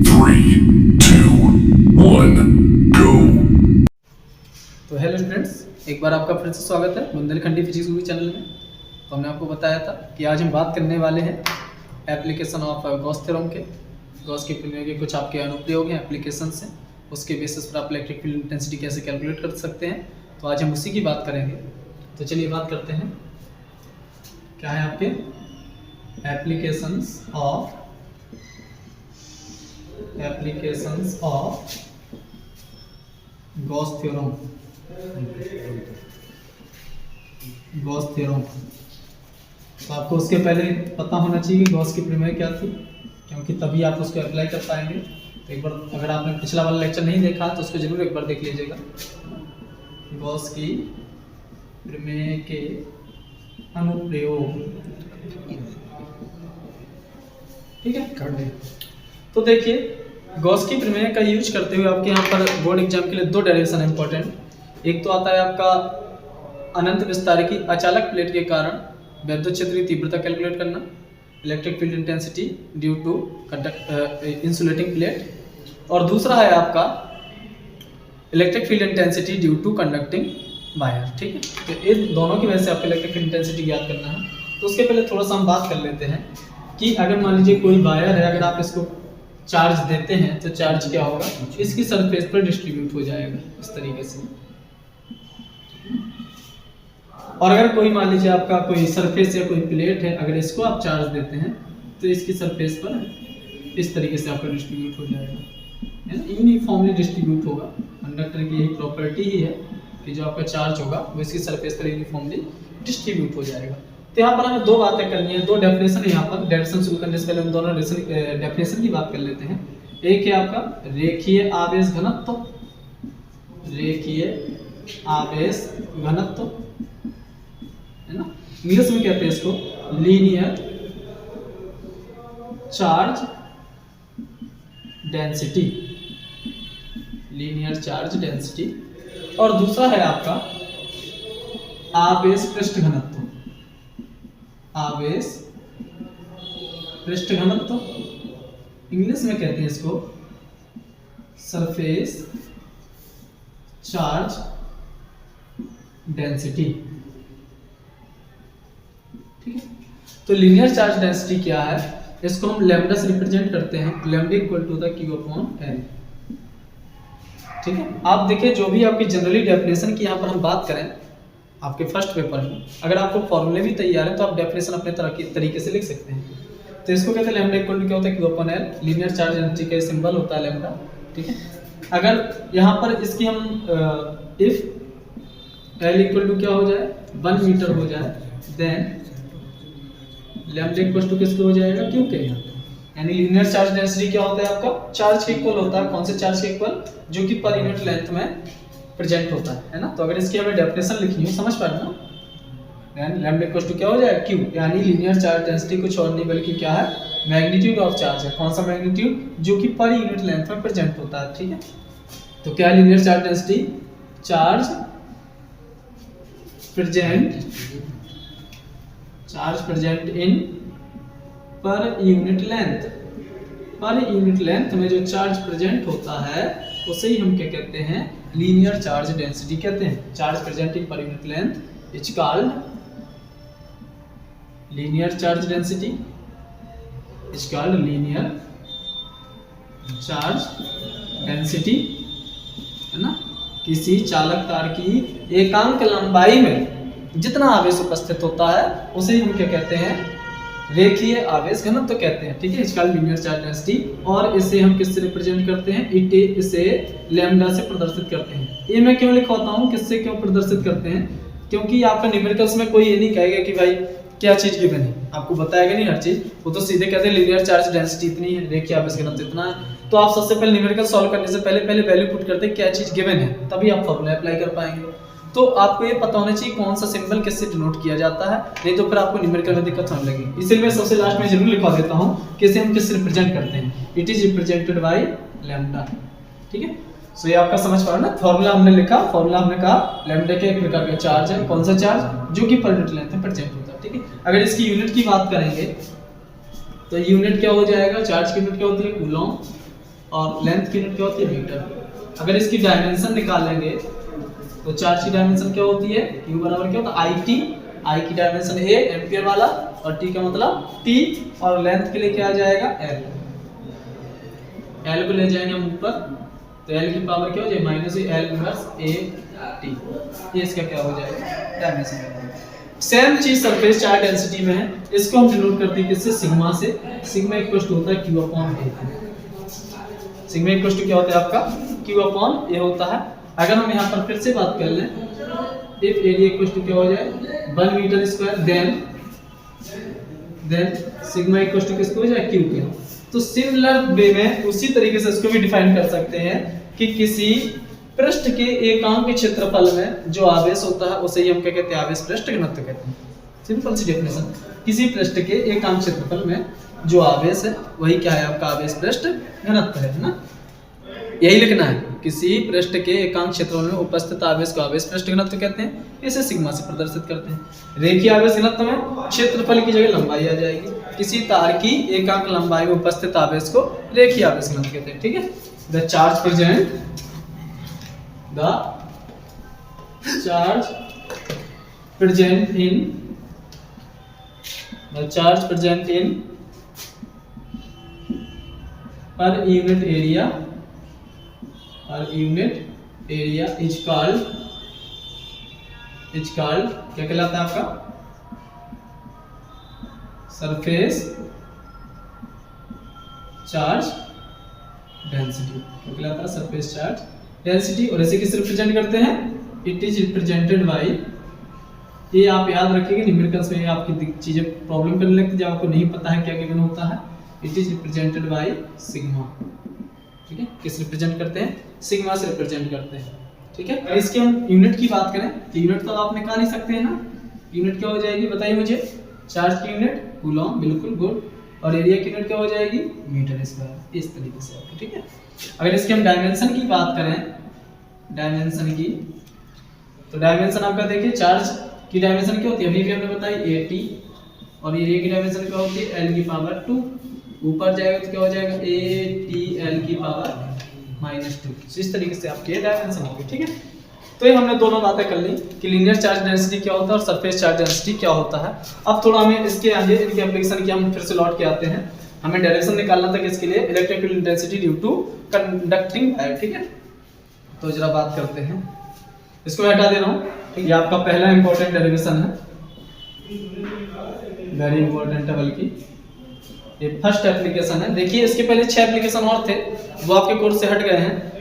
3, 2, 1, go. तो hello students, एक बार आपका फिर से स्वागत है बुंदेलखंडी फिजिक्स गुरु चैनल में। तो हमने आपको बताया था कि आज हम बात करने वाले हैं एप्लीकेशन ऑफ गॉस थ्योरम के। गॉस के प्रमेय के कुछ आपके अनुप्रयोग हैं, एप्लीकेशंस हैं, उसके बेसिस पर आप इलेक्ट्रिक फील्ड इंटेंसिटी कैसे कैलकुलेट कर सकते हैं। तो आज हम उसी की बात करेंगे। तो चलिए बात करते हैं, क्या है आपके एप्लीकेशंस ऑफ गॉस थ्योरम। तो आपको उसके पहले पता होना चाहिए कि गॉस की प्रमेय क्या थी, क्योंकि तभी आप उसको अप्लाई कर पाएंगे। तो एक बार अगर आपने पिछला वाला लेक्चर नहीं देखा तो उसको जरूर एक बार देख लीजिएगा। गॉस की प्रमेय के अनुप्रयोग, ठीक है। तो देखिए, गॉस की प्रमेय का यूज करते हुए आपके यहाँ पर बोर्ड एग्जाम के लिए दो डेरिवेशन है इंपॉर्टेंट। एक तो आता है आपका अनंत विस्तार की अचालक प्लेट के कारण वैद्युत क्षेत्रीय तीव्रता कैलकुलेट करना, electric field intensity due to insulating plate, और दूसरा है आपका electric field intensity due to conducting wire, ठीक है। तो इन दोनों की वजह से आपको इलेक्ट्रिक फील्ड इंटेंसिटी ज्ञात करना है। तो उसके पहले थोड़ा सा हम बात कर लेते हैं कि अगर मान लीजिए कोई वायर है, अगर आप इसको चार्ज देते हैं तो चार्ज क्या होगा, इसकी सरफेस पर डिस्ट्रीब्यूट हो जाएगा इस तरीके से। और अगर कोई मान लीजिए आपका कोई सरफेस या कोई प्लेट है, अगर इसको आप चार्ज देते हैं तो इसकी सरफेस पर इस तरीके से आपका डिस्ट्रीब्यूट हो जाएगा, यूनिफॉर्मली डिस्ट्रीब्यूट होगा। कंडक्टर की यही प्रॉपर्टी ही है कि जो आपका चार्ज होगा वो इसकी सरफेस पर यूनिफॉर्मली डिस्ट्रीब्यूट हो जाएगा। तो यहाँ पर हमें दो बातें करनी है, दो डेफिनेशन है यहाँ पर। डेफिनेशन शुरू करने से पहले हम दोनों डेफिनेशन की बात कर लेते हैं। एक है आपका रेखीय आवेश घनत्व, रेखीय आवेश घनत्व है ना, इंग्लिश में कहते हैं इसको linear charge density, linear charge density. और दूसरा है आपका आवेश पृष्ठ घनत्व, आवेश पृष्ठ घनत्व, इंग्लिश में कहते हैं इसको सरफेस चार्ज डेंसिटी, ठीक है। तो लीनियर चार्ज डेंसिटी क्या है, इसको हम लैम्डा से रिप्रेजेंट करते हैं, lambda equal to the Q upon L, ठीक है। आप देखिए, जो भी आपकी जनरली डेफिनेशन की यहाँ पर हम बात करें आपके फर्स्ट पेपर में, अगर आपको फॉर्मूले भी तैयार है तो आप डेफिनेशन अपने तरीके से लिख सकते हैं। तो इसको कहते हैं लैम्डा इक्वल टू क्या होता है, Q upon L, linear charge density का सिंबल होता है लैम्डा, ठीक है। अगर यहाँ पर इसकी हम इफ एल इक्वल टू क्या हो जाए 1 मीटर हो जाए, देन लैम्डा इक्वल टू किसको हो जाएगा, क्यू के, यानी लीनियर चार्ज डेंसिटी क्या होता है आपका चार्ज के इक्वल होता है। कौन से चार्ज के इक्वल, जो कि पर यूनिट लेंथ में प्रेजेंट होता है ना। तो अगर इसकी हमें डेफिनेशन लिखनी हो, समझ पा रहे ना, देन लैम्डा इक्वल टू क्या हो जाएगा, क्यू, यानी लीनियर चार्ज डेंसिटी कुछ और नहीं बल्कि क्या है, मैग्नीट्यूड ऑफ चार्ज है। कौन सा मैग्नीट्यूड, जो कि पर यूनिट लेंथ में प्रेजेंट होता है, ठीक है। तो क्या है linear charge density, charge present in per unit length, per unit length में जो चार्ज प्रेजेंट होता है उसे ही हम क्या कहते हैं, लीनियर चार्ज डेंसिटी कहते हैं। Charge present in per unit length is called linear charge density, is called linear charge density, है ना। किसी चालक तार की एकांक लंबाई में जितना आवेश उपस्थित होता है उसे हम क्या कहते हैं, रेखीय आवेश घनत्व तो कहते हैं, ठीक है। इसका लीनियर चार्ज डेंसिटी, और इसे हम किससे रिप्रेजेंट करते हैं, इसे लैम्डा से प्रदर्शित करते हैं। ये मैं क्यों लिखवाता हूँ, किससे क्यों प्रदर्शित करते हैं, क्योंकि आपका न्यूमेरिकल्स में कोई ये नहीं कहेगा कि भाई क्या चीज गिवन है, आपको बताएगा नहीं हर चीज, वो तो सीधे कहते हैं लीनियर चार्ज डेंसिटी इतनी है, रेखीय आवेश घनत्व इतना है। तो आप सबसे पहले न्यूमेरिकल सॉल्व करने से पहले वैल्यू पुट करते हैं क्या चीज गिवन है, तभी आप फॉर्मूला अप्लाई कर पाएंगे। तो आपको ये पता होना चाहिए कौन सा सिंबल किससे डिनोट किया जाता है, नहीं तो फिर आपको न्यूमेरिकल में दिक्कत होने लगेगी। इसीलिए मैं सबसे लास्ट में जरूर लिखवा देता हूँ कि इसे हम किससे रिप्रेजेंट करते हैं, it is represented by lambda, ठीक है। सो ये आपका समझ पा रहे ना, फॉर्मूला हमने लिखा, फॉर्मूला हमने कहा लैम्डा के एक प्रकार का चार्ज है, कौन सा चार्ज, जो कि पर यूनिट लेंथ में प्रेजेंट होता है, ठीक है। अगर इसकी यूनिट की बात करेंगे तो यूनिट क्या हो जाएगा, चार्ज की यूनिट क्या होती है, कूलॉम, और लेंथ की यूनिट क्या होती है मीटर। अगर इसकी डायमेंशन निकालेंगे तो चार्ज की डायमेंशन क्या होती है, Q बराबर क्या होता है IT, I की डायमेंशन A एम्पियर वाला और T का मतलब T, और लेंथ के लिए क्या आ जाएगा L, L को ले जाएंगे हम ऊपर तो L की पावर क्या हो जाएगी माइनस L इनवर्स AT, ये इसका क्या हो जाएगा डायमेंशन। सेम चीज सरफेस चार्ज डेंसिटी में है, इसको हम डिनोट करते हैं किससे, सिग्मा से। सिग्मा इक्वल टू होता है Q upon A, sigma equal to क्या होता है आपका Q अपॉन A होता है। अगर हम यहाँ पर फिर से बात कर लें, इफ एरिया इक्वल टू क्या हो जाए 1 metre square, then sigma equal to किसको हो जाए Q के। तो सिमिलर वे में उसी तरीके से इसको भी डिफाइन कर सकते हैं कि किसी पृष्ठ के एकांक क्षेत्रफल में जो आवेश होता है उसे ही हम क्या कहते हैं, आवेश पृष्ठ घनत्व कहते हैं। सिंपल सी डेफिनेशन, किसी पृष्ठ के एकांक क्षेत्रफल में जो आवेश है वही क्या है आपका आवेश पृष्ठ घनत्व है ना, यही लिखना है। किसी पृष्ठ के एकांक क्षेत्रफल में उपस्थित आवेश को आवेश पृष्ठ घनत्व कहते हैं, इसे सिग्मा से प्रदर्शित करते हैं। रेखीय आवेश घनत्व में क्षेत्रफल की जगह लंबाई आ जाएगी, किसी तार की एकांक लंबाई में उपस्थित आवेश को रेखीय आवेश घनत्व कहते हैं, ठीक है। The charge present in per unit area is called क्या कहलाता है आपका सरफेस चार्ज डेंसिटी, क्या कहलाता है सरफेस चार्ज डेंसिटी। और ऐसे किस रिप्रेजेंट करते हैं, इट इज रिप्रेजेंटेड बाय, ये आप याद रखिएगा न्यूमेरिकल्स में आपकी चीजें प्रॉब्लम करने लगती है जब आपको नहीं पता है क्या गिवन होता है। It is represented by sigma, ठीक है। किस रिप्रेजेंट करते हैं, सिग्मा से रिप्रेजेंट करते हैं, ठीक है। और इसके हम यूनिट की बात करें तो यूनिट तो आप निकाल ही सकते हैं ना, यूनिट क्या हो जाएगी बताइए मुझे, चार्ज की यूनिट कूलम, बिल्कुल गुड, और एरिया की यूनिट क्या हो जाएगी मीटर स्क्वायर, इस तरीके से आपको, ठीक है। अगर इसके हम डायमेंशन की बात करें, डायमेंशन की, तो डायमेंशन आपका देखिए चार्ज की डायमेंशन क्या होती है, अभी भी हमने बताई AT, और एरिया की डायमेंशन क्या होती है L की पावर 2, ऊपर जाएगा तो क्या हो जाएगा ATL की पावर -2। इस तरीके से आपके डायमेंशन होगी, ठीक है। तो ये हमने दोनों बातें कर ली कि लीनियर चार्ज डेंसिटी क्या होता है और सरफेस चार्ज डेंसिटी क्या होता है। अब थोड़ा हमें इसके आगे इनके एप्लीकेशन की हम फिर से लौट के आते हैं। हमें डायरेक्शन निकालना था किसके लिए, electric field intensity due to conducting wire, ठीक है। तो जरा बात करते हैं, इसको हटा दे रहा हूँ, ये आपका पहला इंपॉर्टेंट डेरिवेशन है, वेरी इंपॉर्टेंट है, बल्कि ये फर्स्ट एप्लीकेशन है। देखिए इसके पहले 6 एप्लीकेशन और थे, वो आपके कोर्स से हट गए हैं।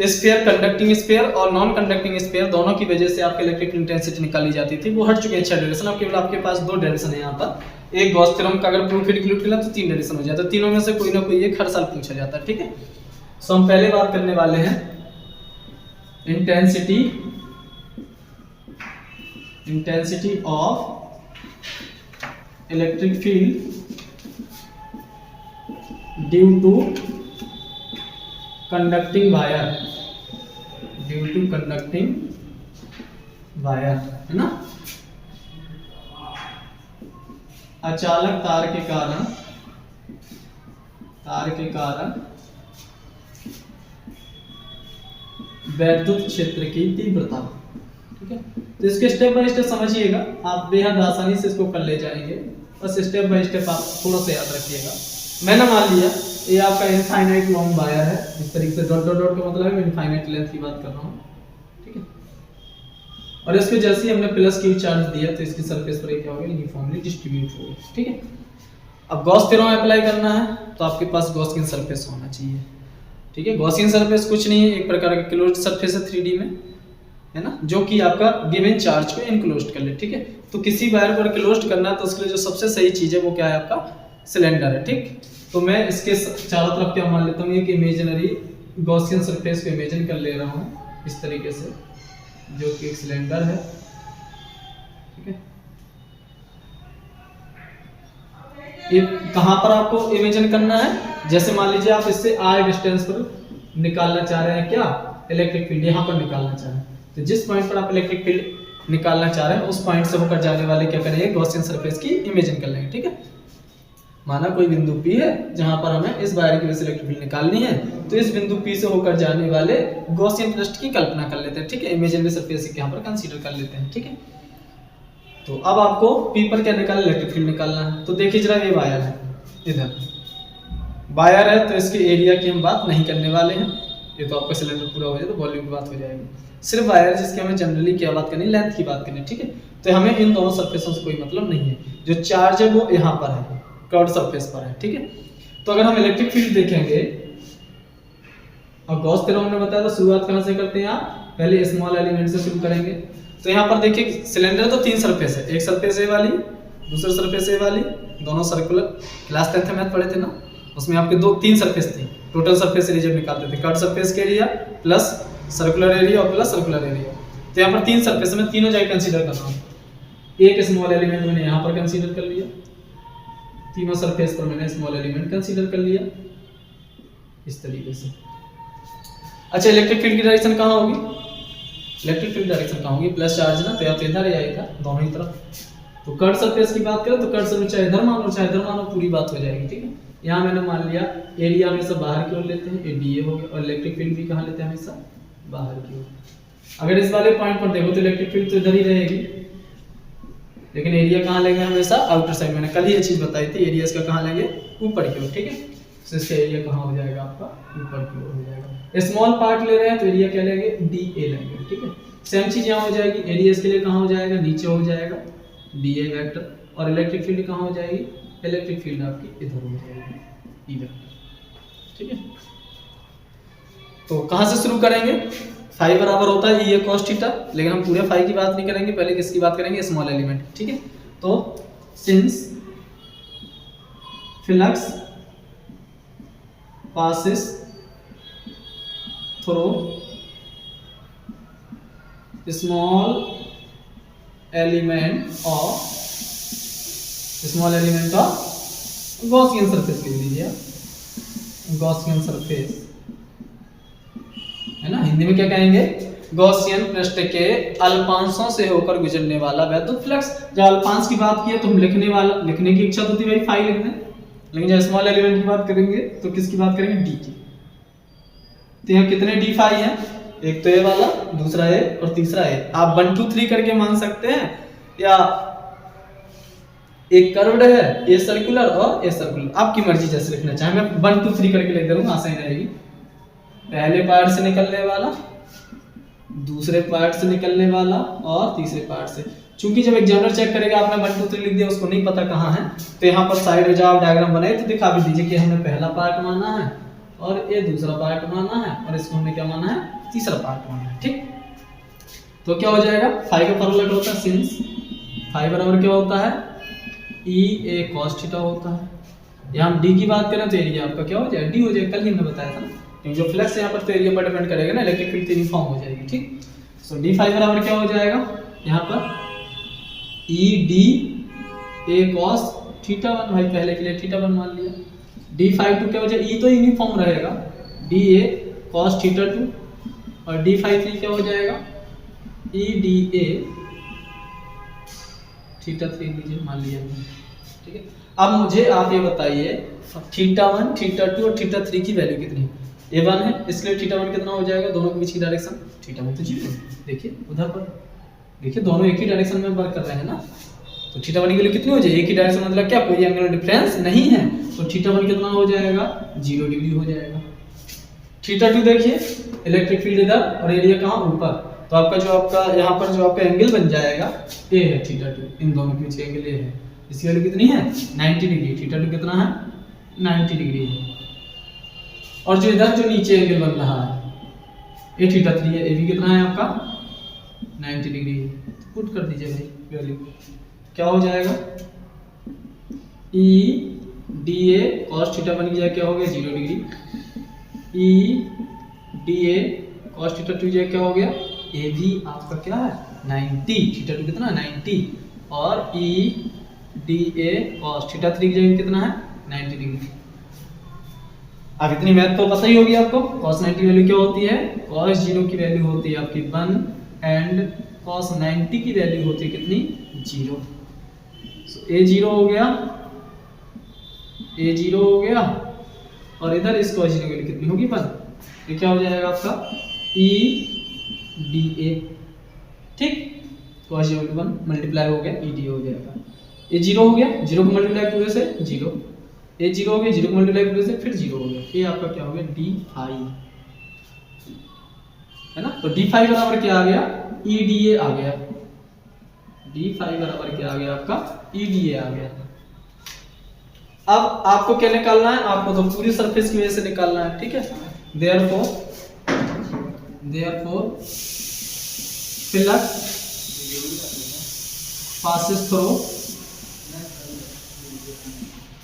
स्फीयर, कंडक्टिंग स्फीयर और नॉन कंडक्टिंग स्फीयर दोनों की वजह से आपके इलेक्ट्रिक इंटेंसिटी निकाली जाती थी, वो हट चुके हैं 6 डेरिवेशन। अब केवल आपके पास 2 डेरिवेशन है यहाँ पर। एक गॉस थ्योरम का अगर प्रूफ इंक्लूड किया तो 3 डेरिवेशन हो जाता है, तीनों में से कोई ना कोई एक हर साल पूछा जाता है, ठीक है। सो हम पहले बात करने वाले हैं intensity of electric field due to conducting wire, है ना। अचालक तार के कारण वैद्युत क्षेत्र की तीव्रता, ठीक है। तो इसके स्टेप बाय स्टेप समझिएगा, आप बेहद आसानी से इसको कर ले जाएंगे, बस स्टेप बाय स्टेप आप थोड़ा सा याद रखिएगा। मैंने मान लिया ये आपका इनफाइनाइट लॉन्ग वायर है, इस तरीके से डॉट डॉट डॉट का मतलब है मैं इनफाइनाइट लेंथ की बात कर रहा हूँ, ठीक है। और इसको जैसे ही हमने प्लस की चार्ज दिया तो इसकी सरफेस पर क्या होगा, यूनिफॉर्मली डिस्ट्रीब्यूट होगी, ठीक है। अब गॉस थ्योरम अप्लाई करना है तो आपके पास गॉसियन सरफेस होना चाहिए, ठीक है। गॉसियन सरफेस कुछ नहीं है, एक प्रकार का क्लोज्ड सरफेस है 3D में, है ना, जो कि आपका गिवन चार्ज को इनक्लोज्ड कर ले, ठीक है। तो किसी वायर को क्लोज्ड करना है तो उसके लिए जो सबसे सही चीज है वो क्या है, आपका सिलेंडर है, ठीक। तो मैं इसके चारों तरफ क्या मान लेता हूँ, एक इमेजिनरी गॉसियन सरफेस को इमेजिन कर ले रहा हूँ इस तरीके से, जो कि एक सिलेंडर है, ठीक है। ये कहाँ पर आपको इमेजिन करना है, जैसे मान लीजिए आप इससे r डिस्टेंस पर निकालना चाह रहे हैं, क्या इलेक्ट्रिक फील्ड यहाँ पर निकालना चाह रहे हैं, तो जिस पॉइंट पर आप इलेक्ट्रिक फील्ड निकालना चाह रहे हैं उस पॉइंट से होकर जाने वाले क्या करेंगे, गॉसियन सरफेस की इमेजिन कर लेंगे, ठीक है। माना कोई बिंदु P है जहां पर हमें इस वायर की वजह से इलेक्ट्रिक फील्ड निकालनी है, तो इस बिंदु P से होकर जाने वाले गॉसियन पृष्ठ की कल्पना कर लेते हैं, ठीक है, इमेजिनरी सरफेस यहाँ पर कंसीडर कर लेते हैं, ठीक है। तो अब आपको P पर क्या निकालना, इलेक्ट्रिक फील्ड निकालना है। तो देखिए जरा ये वायर है, इधर वायर है, तो इसके एरिया की हम बात नहीं करने वाले हैं, ये तो आपका सिलेंडर पूरा हो जाए तो वॉल्यूम की बात हो जाएगी। सिर्फ वायर जिसकी हमें जनरली क्या बात करनी, लेंथ की बात करनी, ठीक है। तो हमें इन दोनों सरफेसों से कोई मतलब नहीं है, जो चार्ज है वो यहाँ पर है, कर्व्ड सरफेस पर है, ठीक है। तो अगर हम इलेक्ट्रिक फील्ड देखेंगे और गॉस थ्योरम ने बताया, तो शुरुआत कहां से करते हैं आप, पहले स्मॉल एलिमेंट से शुरू करेंगे। तो यहाँ पर देखिए सिलेंडर तो 3 सरफेस है, एक सरफेस ए वाली, दूसरी सरफेस ए वाली, दोनों सर्कुलर, क्लास 10th में पढ़े थे ना, उसमें आपके 3 सरफेस थी, टोटल सरफेस एरिया जब निकालते थे, कर्व्ड सरफेस के एरिया प्लस सर्कुलर एरिया और प्लस सर्कुलर एरिया। तो यहाँ पर 3 सरफेस में तीनों जगह कंसीडर कर रहा हूँ, एक स्मॉल एलिमेंट मैंने यहाँ पर कंसीडर कर लिया, तीनों सरफेस पर मैंने स्मॉल एलिमेंट कंसीडर कर लिया इस तरीके से। अच्छा, इलेक्ट्रिक फील्ड की डायरेक्शन कहाँ होगी, इलेक्ट्रिक फील्ड डायरेक्शन कहाँ होगी, प्लस चार्ज ना, तो या तो इधर या इधर, दोनों ही तरफ। तो कर्व्ड सरफेस की बात करें तो कर्व्ड सरफेस चाहे इधर मान लो चाहे इधर मानो, पूरी बात हो जाएगी, ठीक है। यहाँ मैंने मान लिया एरिया हमेशा बाहर की ओर लेते हैं, ये डीए हो गया, और इलेक्ट्रिक फील्ड भी कहाँ लेते हैं, हमेशा बाहर की ओर। अगर इस वाले पॉइंट पर देखो तो इलेक्ट्रिक फील्ड तो इधर ही रहेगी, लेकिन एरिया कहाँ लेंगे, हमेशा आउटर साइड। मैंने कल ही ये चीज बताई थी, एरिया इसका कहाँ लेंगे, ऊपर की ओर, ठीक है। तो इसका एरिया कहाँ हो जाएगा आपका, ऊपर की ओर हो जाएगा। स्मॉल पार्ट ले रहे हैं तो एरिया क्या लेंगे, डीए लेंगे, ठीक है। सेम चीज यहाँ हो जाएगी, एरिया इसके लिए कहाँ हो जाएगा, नीचे हो जाएगा डीए वेक्टर, और इलेक्ट्रिक फील्ड कहाँ हो जाएगी, इलेक्ट्रिक फील्ड आपकी इधर हो जाएगी, इधर, ठीक है। तो कहाँ से शुरू करेंगे, फाई बराबर होता है ये cos थीटा, लेकिन हम पूरे फाई की बात नहीं करेंगे, पहले किसकी बात करेंगे, स्मॉल एलिमेंट, ठीक है। तो since flux passes through small element of Gaussian surface लिख लीजिए, Gaussian surface है ना, हिंदी में क्या कहेंगे, गॉसियन पृष्ठ के अल्पांशों से होकर गुजरने वाला वैद्युत फ्लक्स। जब अल्पांश की बात की है तो हम लिखने की इच्छा तो थी भाई फाई लिखना, लेकिन जब स्मॉल एलिमेंट की बात करेंगे तो किसकी बात करेंगे, डी की। तो यहाँ कितने डी फाई हैं, एक तो ए वाला, दूसरा ए और तीसरा ए। आप 1 2 3 करके मान सकते हैं, या एक कर्व्ड है, ए सर्कुलर और ए सर्कुलर, आपकी मर्जी जैसे लिखना चाहे। मैं 1 2 3 करके लिख दे रहा हूँ, आसानी रहेगी। पहले पार्ट से निकलने वाला, दूसरे पार्ट से निकलने वाला और तीसरे पार्ट से। चूंकि जब एग्जामिनर चेक करेगा आपने 1 2 3 लिख दिया, उसको नहीं पता कहाँ है, तो यहाँ पर साइड में जब आप डायग्राम बनाए तो दिखा भी दीजिए कि हमने पहला पार्ट माना है और ये दूसरा पार्ट माना है और इसको हमने क्या माना है, तीसरा पार्ट माना है, ठीक। तो क्या हो जाएगा, फाई का फॉर्मूला होता है सिंस फाई बराबर क्या होता है, ई ए cos थीटा होता है। यहाँ हम डी की बात करें तो एरिया आपका क्या हो जाएगा, डी हो जाएगा, कल ही हमने बताया था ना, क्योंकि जो फ्लक्स यहाँ पर तो एरिया पर डिपेंड करेगा ना, इलेक्ट्रिक फील्ड यूनिफॉर्म हो जाएगी, ठीक। सो डी फाई बराबर क्या हो जाएगा, यहाँ पर E D A cos theta 1, भाई पहले के लिए थीटा 1 मान लिया। डी फाई 2 क्या हो जाएगा, ई तो यूनिफॉर्म रहेगा, डी ए cos थीटा 2, और डी फाई 3 क्या हो जाएगा, ई डी ए थीटा 3 लीजिए, मान लिया हमने, ठीक है। अब मुझे आप ये बताइए थीटा 1 थीटा 2 और थीटा 3 की वैल्यू कितनी है, ए 1 है, इसलिए थीटा 1 कितना हो जाएगा, दोनों के बीच की डायरेक्शन थीटा 1 तो 0, देखिए उधर पर देखिए दोनों एक ही डायरेक्शन में वर्क कर रहे हैं ना, तो थीटा 1 की वैल्यू कितनी हो जाएगी, एक ही डायरेक्शन मतलब क्या, कोई एंगुलर डिफरेंस नहीं है, तो थीटा 1 कितना हो जाएगा, 0 डिग्री हो जाएगा। थीटा 2 देखिए इलेक्ट्रिक फील्ड इधर और एरिया कहाँ, ऊपर, तो आपका यहाँ पर जो आपका एंगल बन जाएगा ए है थीटा 2, इन दोनों के बीच एंगल ए है, इसकी वैल्यू कितनी है, 90 डिग्री। थीटा 2 कितना है, 90 डिग्री है। और जो इधर जो नीचे एंगल बन रहा है ये थीटा 3 है, ये भी कितना है आपका 90 डिग्री है। तो पुट कर दीजिए भाई वैल्यू, क्या हो जाएगा, E D A cos theta 1 की जगह क्या हो गया, 0 degree, E D A cos theta 2 की जगह क्या हो गया, ए भी आपका क्या है 90, थीटा 2 कितना 90, और E D A cos theta 3 की जगह कितना है 90 डिग्री। अब इतनी मैथ तो पता ही होगी आपको, cos 90 वैल्यू क्या होती है, cos 0 की वैल्यू होती है आपकी 1 एंड cos 90 की वैल्यू होती है कितनी, 0। सो ए 0 हो गया ए जीरो हो गया और इधर इसको जीरो की वैल्यू कितनी होगी 1, ये क्या हो जाएगा आपका ई डी ए, ठीक, cos 1 मल्टीप्लाई हो गया ई डी हो जाएगा, ये जीरो हो गया, जीरो को मल्टीप्लाई पूरे से जीरो, ये जीरो हो गया, जीरो को मल्टीप्लाई पूरे से फिर जीरो हो गया, ये आपका क्या हो गया डी फाई, है ना। तो डी फाई बराबर क्या आ गया ई डी ए आ गया, डी फाई बराबर क्या आ गया आपका ई डी ए आ गया। अब आपको क्या निकालना है, आपको तो पूरी सरफेस की वजह से निकालना है, ठीक है। Therefore filler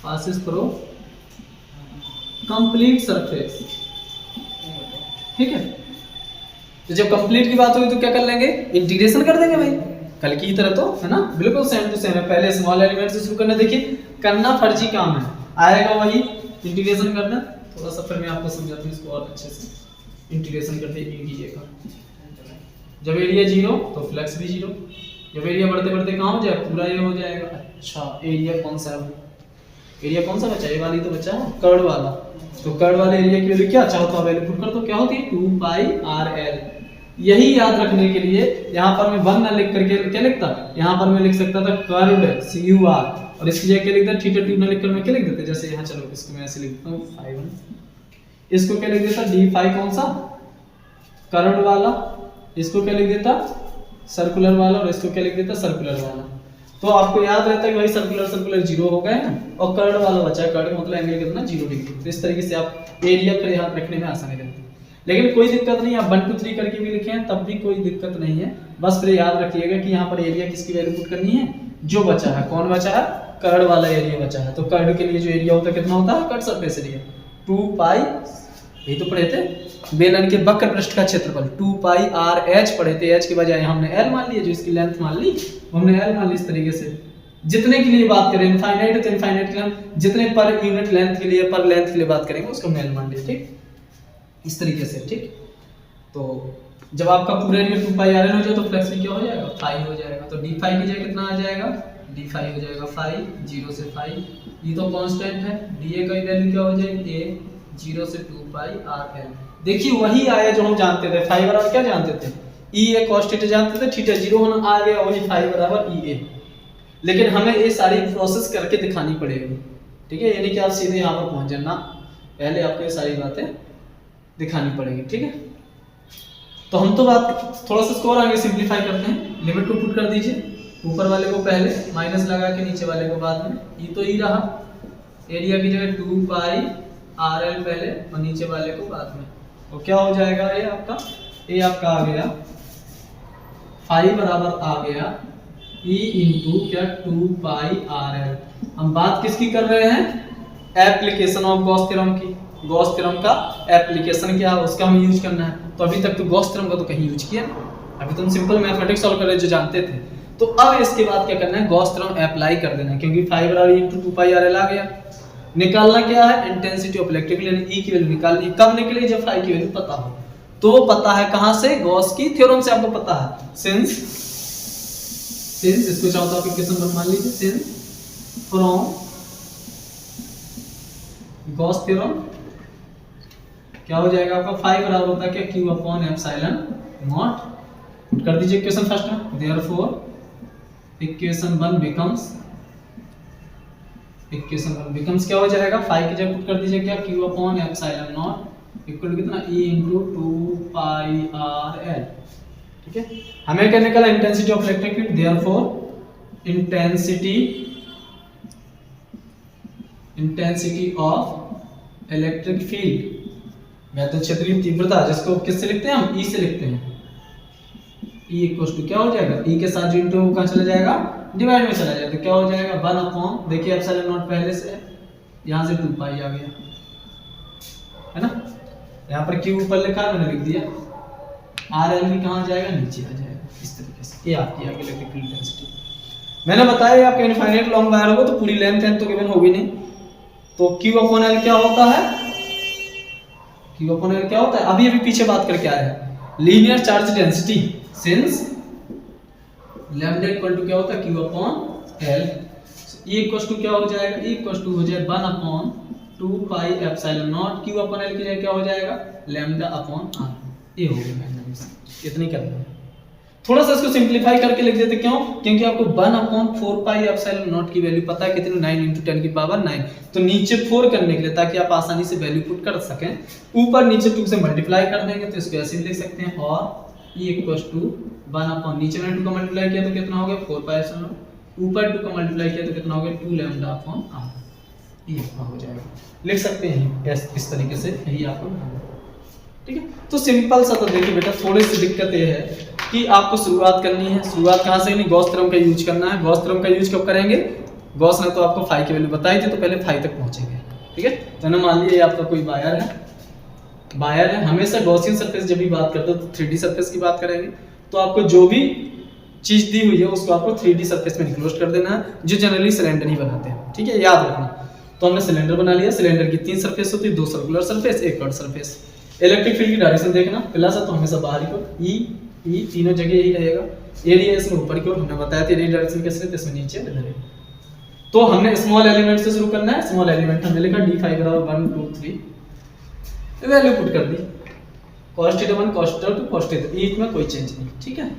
passes through complete surface, ठीक है। तो जब कंप्लीट की बात होगी तो क्या कर लेंगे, इंटीग्रेशन कर देंगे भाई, कल की तरह तो, है ना, बिल्कुल सेम टू सेम है। पहले स्मॉल एलिमेंट से शुरू करना, देखिए करना फर्जी काम है, आएगा वही इंटीग्रेशन करना। थोड़ा सा फिर मैं आपको समझाता हूँ इसको और अच्छे से। इंटीग्रेशन करते हैं एरिया का, जब एरिया जीरो तो फ्लक्स भी जीरो, जब एरिया बढ़ते बढ़ते कहाँ हो जाए पूरा ये हो जाएगा। अच्छा एरिया कौन सा है, एरिया कौन सा बचा, ये वाली तो बचा है कर्ड वाला, तो कर्ड वाले एरिया की वैल्यू क्या चाहता है, वैल्यू पुट कर, तो क्या होती है 2 पाई आर एल। यही याद रखने के लिए यहाँ पर मैं 1 ना लिख करके क्या लिखता, यहाँ पर मैं लिख सकता था कर्व्ड सी यू आर, और इसकी जगह क्या लिखता थीटा 2 ना लिखकर मैं क्या लिख देता, जैसे यहाँ चलो इसको मैं ऐसे लिखता हूँ फाई 1, इसको क्या लिख देता डी फाई कौन सा कर्व्ड वाला, इसको क्या लिख देता सर्कुलर वाला, और इसको क्या लिख देता सर्कुलर वाला। तो आपको याद रहता है कि भाई सर्कुलर सर्कुलर जीरो हो गए और कर्ड वाला बचा, कर्ड मतलब एंगल कितना 0 डिग्री। तो इस तरीके से आप एरिया फिर याद रखने में आसानी रहती है, लेकिन कोई दिक्कत नहीं, आप 1 2 3 करके भी लिखें तब भी कोई दिक्कत नहीं है। बस फिर याद रखिएगा कि यहाँ पर एरिया किसकी वैल्यू पुट करनी है, जो बचा है, कौन बचा है, कर्ड वाला एरिया बचा है। तो कर्ड के लिए जो एरिया होता है कितना होता है, कर्ड सरफेस एरिया 2 पाई, यही तो पढ़े थे, बेलन के वक्र पृष्ठ का क्षेत्रफल 2 पाई आर एच पढ़े थे, एच के बजाय हमने एल मान लिया, जो इसकी लेंथ मान ली हमने एल मान ली। इस तरीके से जितने के लिए बात करें इनफाइनाइट तो इनफाइनाइट के लिए हम जितने पर यूनिट लेंथ के लिए पर लेंथ के लिए बात करेंगे उसको हमने एल मान लिया, ठीक, इस तरीके से, ठीक। तो जब आपका पूरा एरिया 2 पाई आर एल हो जाए तो फ्लक्स भी क्या हो जाएगा फाई हो जाएगा, तो डी फाई की जगह कितना आ जाएगा डी फाई हो जाएगा फाई, 0 से फाई, ये तो कांस्टेंट है, डी ए का वैल्यू क्या हो जाएगी ए 0 से 2 पाई आर एल। देखिए वही आया जो हम जानते थे, फाई बराबर क्या जानते थे ई ए cos थीटा जानते थे, थीटा 0 होना आ गया, वही फाई बराबर ई ए। लेकिन हमें ये सारी प्रोसेस करके दिखानी पड़ेगी, ठीक है, यानी कि आप सीधे यहाँ पर पहुंच जाना, पहले आपको ये सारी बातें दिखानी पड़ेगी, ठीक है। तो हम तो बात थोड़ा सा इसको और आगे सिंप्लीफाई करते हैं, लिमिट को पुट कर दीजिए, ऊपर वाले को पहले माइनस लगा के नीचे वाले को बाद में, ये तो ई रहा, एरिया की जगह 2 पाई आर एल पहले और नीचे वाले को बाद में, तो क्या हो जाएगा ये आपका आ गया फाई बराबर आ गया ई इंटू क्या 2 पाई आर एल। हम बात किसकी कर रहे हैं, एप्लीकेशन ऑफ गॉस थ्योरम की। गॉस थ्योरम का एप्लीकेशन क्या है उसका हमें यूज करना है, तो अभी तक तो गॉस थ्योरम का तो कहीं यूज किया ना, अभी तो हम सिंपल मैथमेटिक्स सॉल्व कर रहे जो जानते थे। तो अब इसके बाद क्या करना है, गॉस थ्योरम अप्लाई कर देना है, क्योंकि फाई बराबर इंटू 2 पाई आर एल आ गया। निकालना क्या है, इंटेंसिटी ऑफ इलेक्ट्रिक फील्ड, ई की वैल्यू निकालनी, कब निकली जब फाई की वैल्यू पता हो, तो पता है कहां से, गॉस की थ्योरम से आपको पता है, सिंस इसको चाहो तो आप इक्वेशन मान लीजिए, सिंस फ्रॉम गॉस थ्योरम क्या हो जाएगा आपका, फाई बराबर होता है क्या क्यू अपॉन एप्सिलॉन नॉट, कर दीजिए इक्वेशन फर्स्ट में, देयरफॉर इक्वेशन 1 बिकम्स क्या हो जाएगा, फाई की जगह पुट कर दीजिए क्या Q upon epsilon naught equal to कितना E into 2 pi R L, ठीक है। हमें क्या निकला, intensity of electric field, therefore intensity of electric field वैद्युत क्षेत्रीय तीव्रता, जिसको किससे लिखते हैं हम, ई से लिखते हैं, ई इक्वल टू क्या हो जाएगा, ई के साथ जो इंटू कहां चला जाएगा, डिवाइड में चला जाएगा, तो क्या हो जाएगा 1 अपॉन, देखिए एप्सिलॉन नॉट पहले से यहां से 2 पाई आ गया, है ना, यहाँ पर क्यू ऊपर लिखा मैंने लिख दिया, आर एल भी कहाँ जाएगा, नीचे आ जाएगा, इस तरीके से। ये आपकी आगे इलेक्ट्रिक फील्ड डेंसिटी मैंने बताया, आपका इनफाइनाइट लॉन्ग वायर होगा तो पूरी लेंथ तो गिवन होगी नहीं, तो क्यू अपॉन एल क्या होता है, क्यू अपॉन एल क्या होता है, अभी पीछे बात करके आया है, linear charge density since lambda equal to क्या होता है Q upon L, E equal to क्या हो जाएगा, E इक्वल टू हो जाएगा 1 upon 2 pi epsilon naught Q upon L की जगह क्या हो जाएगा, लैम्डा अपॉन R। ये हो गया मैंने इतनी करना है। थोड़ा सा इसको सिंपलीफाई करके लिख देते, क्यों, क्योंकि आपको 1 अपॉन 4 पाई एप्सिलॉन नॉट की वैल्यू पता है कितनी, 9 × 10 की पावर 9, तो नीचे 4 करने के लिए ताकि आप आसानी से वैल्यू पुट कर सकें, ऊपर नीचे 2 से मल्टीप्लाई कर देंगे, तो इसको ऐसे भी लिख सकते हैं। और E इक्वल टू 1 अपॉन नीचे मैंने 2 का मल्टीप्लाई किया तो कितना हो गया 4 पाई एप्सिलॉन नॉट, ऊपर 2 का मल्टीप्लाई किया तो कितना हो गया 2 लैम्डा अपॉन R। ये हो जाएगा, लिख सकते हैं इस तरीके से, यही आपको ठीक है। तो सिंपल सा, तो देखिए बेटा थोड़ी सी दिक्कत ये है कि आपको शुरुआत करनी है, शुरुआत कहाँ से, नहीं गॉस थ्योरम का यूज करना है। गॉस थ्योरम का यूज कब करेंगे, गॉस ने तो आपको फाई की वैल्यू बताई थी, तो पहले फाई तक पहुंचेंगे, ठीक है। तो ना मान लीजिए आपका कोई वायर है, हमेशा गॉसियन सरफेस जब भी बात करते हो तो 3D सरफेस की बात करेंगे, तो आपको जो भी चीज दी हुई है उसको आपको 3D सरफेस में इनक्लोज कर देना है, जो जनरली सिलेंडर ही बनाते हैं, ठीक है, याद रखना। तो हमने सिलेंडर बना लिया, सिलेंडर की 3 सरफेस होती है, 2 circular surface, 1 curve surface. Electric field की डायरेक्शन देखना, प्लस है तो हमेशा बाहरी को ई तीनों जगह यही रहेगा। एरिया इसमें ऊपर की ओर, हमने बताया था एरिया डायरेक्शन कैसे रहती है, इसमें नीचे इधर है। तो हमने स्मॉल एलिमेंट से शुरू करना है, स्मॉल एलिमेंट हमने लिखा d5 बराबर 1 2 3, वैल्यू पुट कर दी, cos θ 1 cos θ 2 cos θ, ई में कोई चेंज नहीं, ठीक है।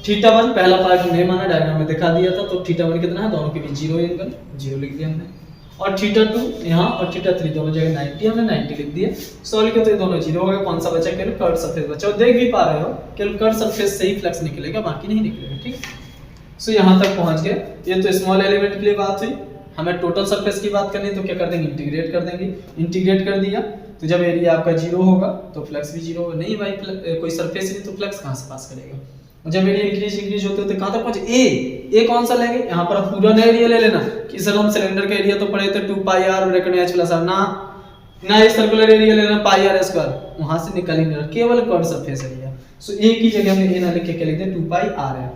θ1 पहला पार्ट नहीं माना, डायग्राम में दिखा दिया था, तो θ1 कितना है, दोनों के बीच 0 एंगल, 0 लिख दिया हमने। और θ2 यहाँ और θ3 दोनों जगह 90, हमने 90 लिख दिया। सॉल्व किया तो ये दोनों 0 हो गए, कौन सा बचा, केवल कर्व सरफेस बचा। और देख भी पा रहे हो केवल कर्व सरफेस से ही फ्लक्स निकलेगा, बाकी नहीं निकलेगा, ठीक है। सो यहाँ तक पहुँच गए। ये तो स्मॉल एलिमेंट के लिए बात हुई। हमें टोटल सरफेस की बात करनी है तो क्या कर देंगे, इंटीग्रेट कर देंगे। इंटीग्रेट कर दिया तो जब एरिया आपका 0 होगा तो फ्लक्स भी 0 होगा। नहीं भाई कोई सरफेस नहीं तो फ्लक्स कहाँ से पास करेगा। जब एरिया इंक्रीज होते होते कहाँ तक पहुंचे, ए कौन सा लेंगे, यहाँ पर पूरा नया एरिया ले लेना कि सर हम सिलेंडर का एरिया तो पढ़े थे 2 पाई r ब्रैकेट में h प्लस r, ना ये सर्कुलर एरिया लेना पाई r स्क्वायर, वहां से निकल ही नहीं रहा, केवल कर्व सरफेस एरिया। सो ए की जगह हमने ए ना लिख के क्या लिख दिया 2 पाई r है।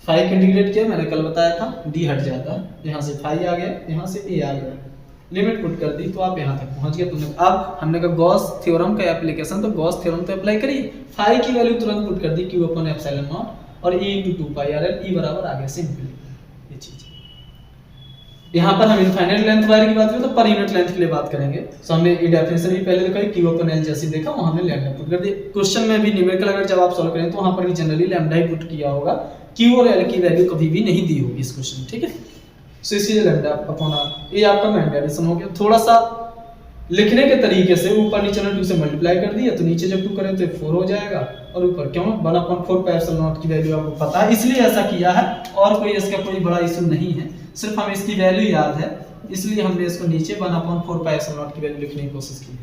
5 इंटीग्रेट किया, मैंने कल बताया था, d हट जाता है, यहाँ से 5 आ गया, यहाँ से a आ गया, लिमिट पुट कर दी तो आप यहाँ तक पहुंच गए। तुमने अब हमने कहा गॉस थ्योरम का एप्लीकेशन, तो गॉस थ्योरम तो अप्लाई करिए। फाई की वैल्यू तुरंत पुट कर दी, q अपॉन एप्सिलॉन नॉट और e * 2 पाई r, e बराबर आ गया सिंपली ये चीज। यहाँ पर हम इनफाइनाइट लेंथ वायर की बात करें तो पर यूनिट लेंथ के लिए बात करेंगे। सो हमने ये डेफिनेशन भी पहले लिखा है, q अपॉन l जैसे देखा वहां हमने लैम्डा पुट कर दिया। क्वेश्चन में भी न्यूमेरिकल अगर जब आप सॉल्व करें तो वहां पर भी जनरली लैम्डा ही पुट किया होगा, q और l की वैल्यू कभी भी नहीं दी होगी इस क्वेश्चन, ठीक है। सो इसलिए लैम्डा अपॉन r, ये आपका मेन एडिशन हो गया। थोड़ा सा लिखने के तरीके से ऊपर नीचे ने 2 से मल्टीप्लाई कर दिया तो नीचे जब 2 करें तो 4 हो जाएगा, और ऊपर क्यों 1/4 पाई एप्सिलॉन नॉट की वैल्यू आपको पता है इसलिए ऐसा किया है, और कोई इसका कोई बड़ा इशू नहीं है, सिर्फ हमें इसकी वैल्यू याद है इसलिए हमने इसको नीचे 1/4 पाई एप्सिलॉन नॉट की वैल्यू लिखने की कोशिश की है।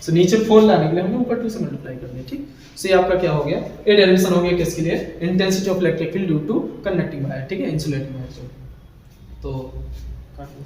सो नीचे 4 लाने के लिए हमने ऊपर 2 से मल्टीप्लाई कर दिया, ठीक। सो ये आपका क्या हो गया, ये डेरिवेशन हो गया किसके लिए, intensity of electric field due to conducting wire, ठीक है, इंसुलेटिंग वायर। तो काट दो।